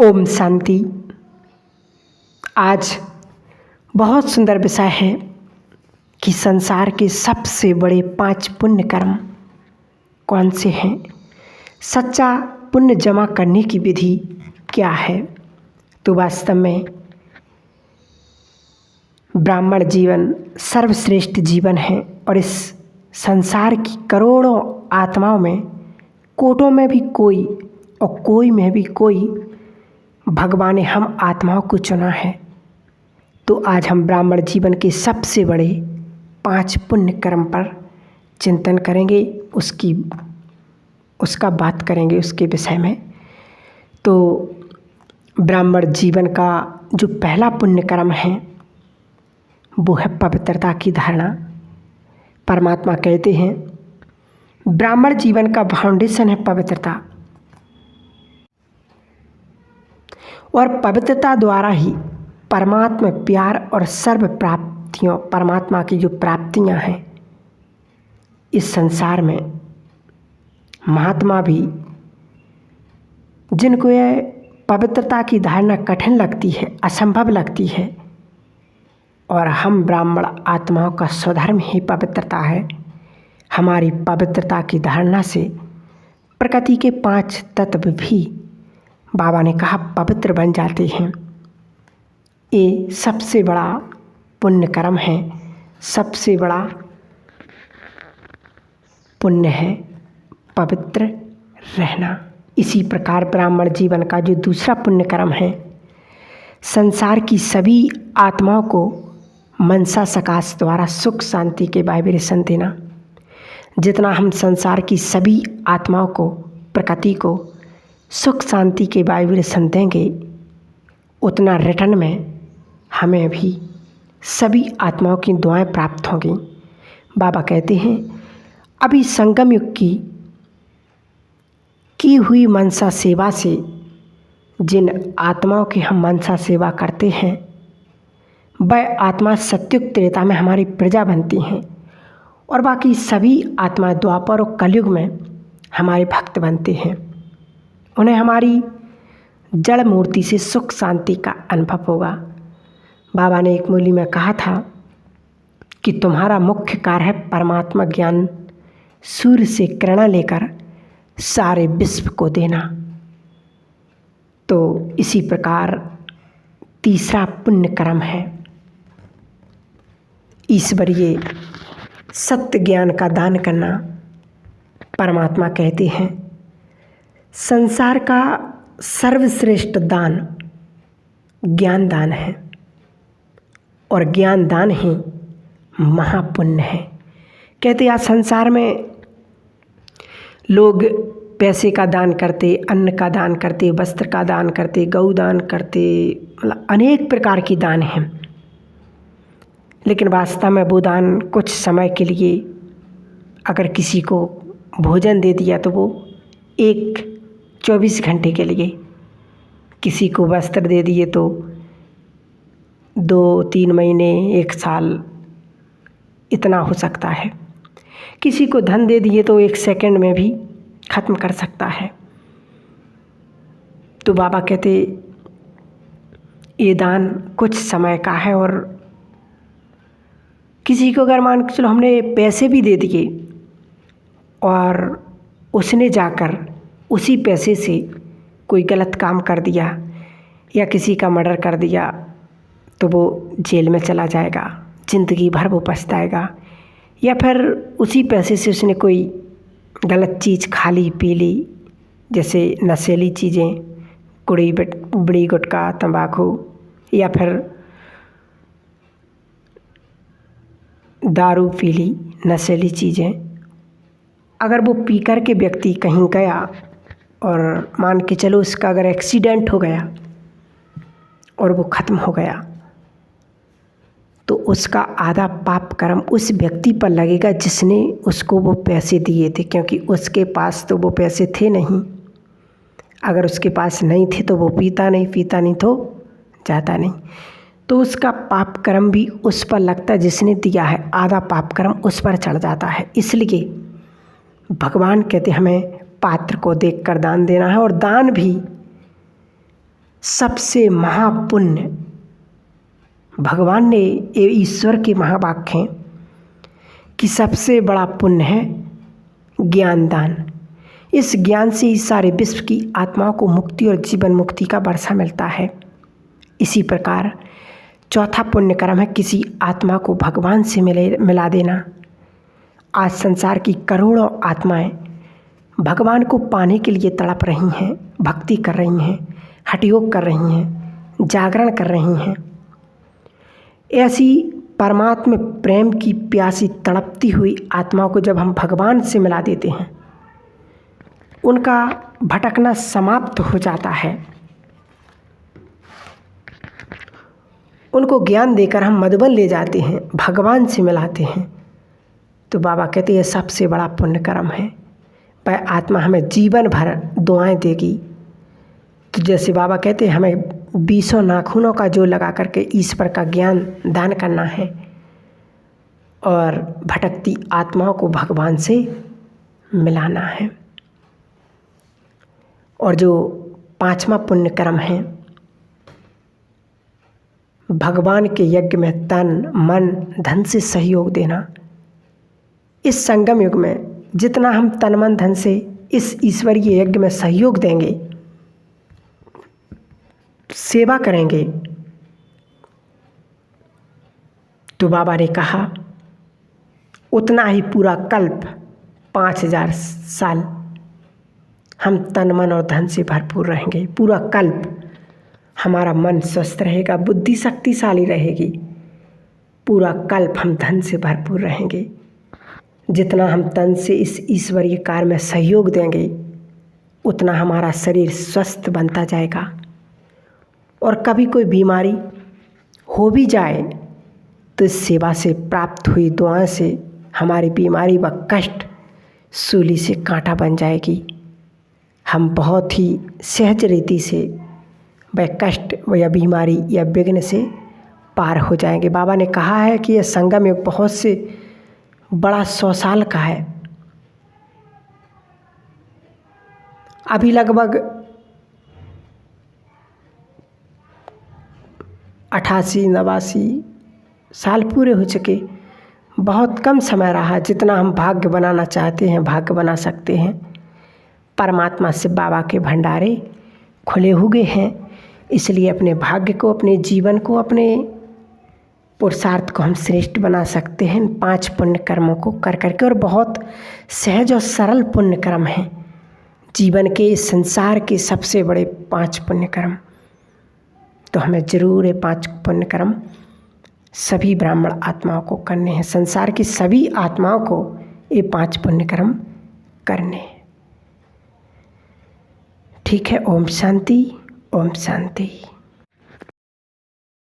ओम शांति। आज बहुत सुंदर विषय है कि संसार के सबसे बड़े 5 पुण्य कर्म कौन से हैं। सच्चा पुण्य जमा करने की विधि क्या है। तो वास्तव में ब्राह्मण जीवन सर्वश्रेष्ठ जीवन है और इस संसार की करोड़ों आत्माओं में, कोटों में भी कोई और कोई में भी कोई, भगवान ने हम आत्माओं को चुना है। तो आज हम ब्राह्मण जीवन के सबसे बड़े 5 पुण्य कर्म पर चिंतन करेंगे, उसका बात करेंगे उसके विषय में। तो ब्राह्मण जीवन का जो पहला पुण्य कर्म है वो है पवित्रता की धारणा। परमात्मा कहते हैं ब्राह्मण जीवन का फाउंडेशन है पवित्रता, और पवित्रता द्वारा ही परमात्मा प्यार और सर्व प्राप्तियों, परमात्मा की जो प्राप्तियां हैं इस संसार में, महात्मा भी जिनको यह पवित्रता की धारणा कठिन लगती है, असंभव लगती है, और हम ब्राह्मण आत्माओं का स्वधर्म ही पवित्रता है। हमारी पवित्रता की धारणा से प्रकृति के 5 तत्व भी बाबा ने कहा पवित्र बन जाते हैं। ये सबसे बड़ा पुण्य कर्म है, सबसे बड़ा पुण्य है पवित्र रहना। इसी प्रकार ब्राह्मण जीवन का जो दूसरा पुण्य कर्म है, संसार की सभी आत्माओं को मनसा सकाश द्वारा सुख शांति के वाइब्रेशन देना। जितना हम संसार की सभी आत्माओं को, प्रकृति को सुख शांति के वाइब्रेशन देंगे, उतना रिटर्न में हमें भी सभी आत्माओं की दुआएं प्राप्त होंगी। बाबा कहते हैं अभी संगम युग की हुई मनसा सेवा से जिन आत्माओं की हम मनसा सेवा करते हैं, वह आत्मा सत्युग त्रेता में हमारी प्रजा बनती हैं, और बाकी सभी आत्मा द्वापर और कलयुग में हमारे भक्त बनते हैं। उन्हें हमारी जड़ मूर्ति से सुख शांति का अनुभव होगा। बाबा ने एक मूली में कहा था कि तुम्हारा मुख्य कार्य है परमात्मा ज्ञान सूर्य से किरण लेकर सारे विश्व को देना। तो इसी प्रकार तीसरा पुण्य कर्म है ईश्वरीय सत्य ज्ञान का दान करना। परमात्मा कहते हैं संसार का सर्वश्रेष्ठ दान ज्ञान दान है, और ज्ञान दान ही महापुण्य है। कहते आज संसार में लोग पैसे का दान करते, अन्न का दान करते, वस्त्र का दान करते, गौ दान करते, मतलब अनेक प्रकार की दान हैं। लेकिन वास्तव में वो दान कुछ समय के लिए, अगर किसी को भोजन दे दिया तो वो 24 घंटे के लिए, किसी को वस्त्र दे दिए तो 2-3 महीने, 1 साल, इतना हो सकता है। किसी को धन दे दिए तो 1 सेकंड में भी ख़त्म कर सकता है। तो बाबा कहते ये दान कुछ समय का है, और किसी को अगर मान के चलो हमने पैसे भी दे दिए और उसने जाकर उसी पैसे से कोई गलत काम कर दिया या किसी का मर्डर कर दिया, तो वो जेल में चला जाएगा, ज़िंदगी भर वो पछताएगा। या फिर उसी पैसे से उसने कोई गलत चीज़ खा ली, पी ली, जैसे नशीली चीज़ें, बीड़ी गुटखा तंबाकू, या फिर दारू पी ली, नशीली चीज़ें। अगर वो पी कर के व्यक्ति कहीं गया और मान के चलो उसका अगर एक्सीडेंट हो गया और वो ख़त्म हो गया, तो उसका आधा पाप कर्म उस व्यक्ति पर लगेगा जिसने उसको वो पैसे दिए थे, क्योंकि उसके पास तो वो पैसे थे नहीं। अगर उसके पास नहीं थे तो वो पीता नहीं तो जाता नहीं, तो उसका पाप कर्म भी उस पर लगता है जिसने दिया है, आधा पाप कर्म उस पर चढ़ जाता है। इसलिए भगवान कहते हमें पात्र को देखकर दान देना है, और दान भी सबसे महापुण्य, भगवान ने ये ईश्वर के महावाक्य हैं कि सबसे बड़ा पुण्य है ज्ञान दान। इस ज्ञान से इस सारे विश्व की आत्माओं को मुक्ति और जीवन मुक्ति का वर्षा मिलता है। इसी प्रकार चौथा पुण्य कर्म है किसी आत्मा को भगवान से मिला देना। आज संसार की करोड़ों आत्माएं भगवान को पाने के लिए तड़प रही हैं, भक्ति कर रही हैं, हठयोग कर रही हैं, जागरण कर रही हैं। ऐसी परमात्मा प्रेम की प्यासी तड़पती हुई आत्माओं को जब हम भगवान से मिला देते हैं, उनका भटकना समाप्त हो जाता है। उनको ज्ञान देकर हम मधुबन ले जाते हैं, भगवान से मिलाते हैं। तो बाबा कहते हैं सबसे बड़ा पुण्य कर्म है। वह आत्मा हमें जीवन भर दुआएं देगी। तो जैसे बाबा कहते हैं हमें 20 नाखूनों का जोड़ लगा करके ईश्वर का ज्ञान दान करना है और भटकती आत्माओं को भगवान से मिलाना है। और जो 5वां पुण्य कर्म है, भगवान के यज्ञ में तन मन धन से सहयोग देना। इस संगम युग में जितना हम तन मन धन से इस ईश्वरीय यज्ञ में सहयोग देंगे, सेवा करेंगे, तो बाबा ने कहा उतना ही पूरा कल्प 5000 साल हम तन मन और धन से भरपूर रहेंगे। पूरा कल्प हमारा मन स्वस्थ रहेगा, बुद्धि शक्तिशाली रहेगी। पूरा कल्प हम धन से भरपूर रहेंगे। जितना हम तन से इस ईश्वरीय कार्य में सहयोग देंगे, उतना हमारा शरीर स्वस्थ बनता जाएगा। और कभी कोई बीमारी हो भी जाए तो इस सेवा से प्राप्त हुई दुआओं से हमारी बीमारी व कष्ट सूली से कांटा बन जाएगी। हम बहुत ही सहज रीति से वह कष्ट या बीमारी या विघ्न से पार हो जाएंगे। बाबा ने कहा है कि यह संगम युग बहुत से बड़ा 100 साल का है। अभी लगभग 88-89 साल पूरे हो चुके। बहुत कम समय रहा। जितना हम भाग्य बनाना चाहते हैं भाग्य बना सकते हैं। परमात्मा से बाबा के भंडारे खुले हुए हैं, इसलिए अपने भाग्य को, अपने जीवन को, अपने पुरुषार्थ को हम श्रेष्ठ बना सकते हैं 5 पुण्य कर्मों को कर करके। और बहुत सहज और सरल पुण्य कर्म हैं जीवन के, संसार के सबसे बड़े 5 पुण्य कर्म। तो हमें ज़रूर ये 5 पुण्य कर्म सभी ब्राह्मण आत्माओं को करने हैं। संसार की सभी आत्माओं को ये 5 पुण्य कर्म करने हैं। ठीक है। ओम शांति, ओम शांति।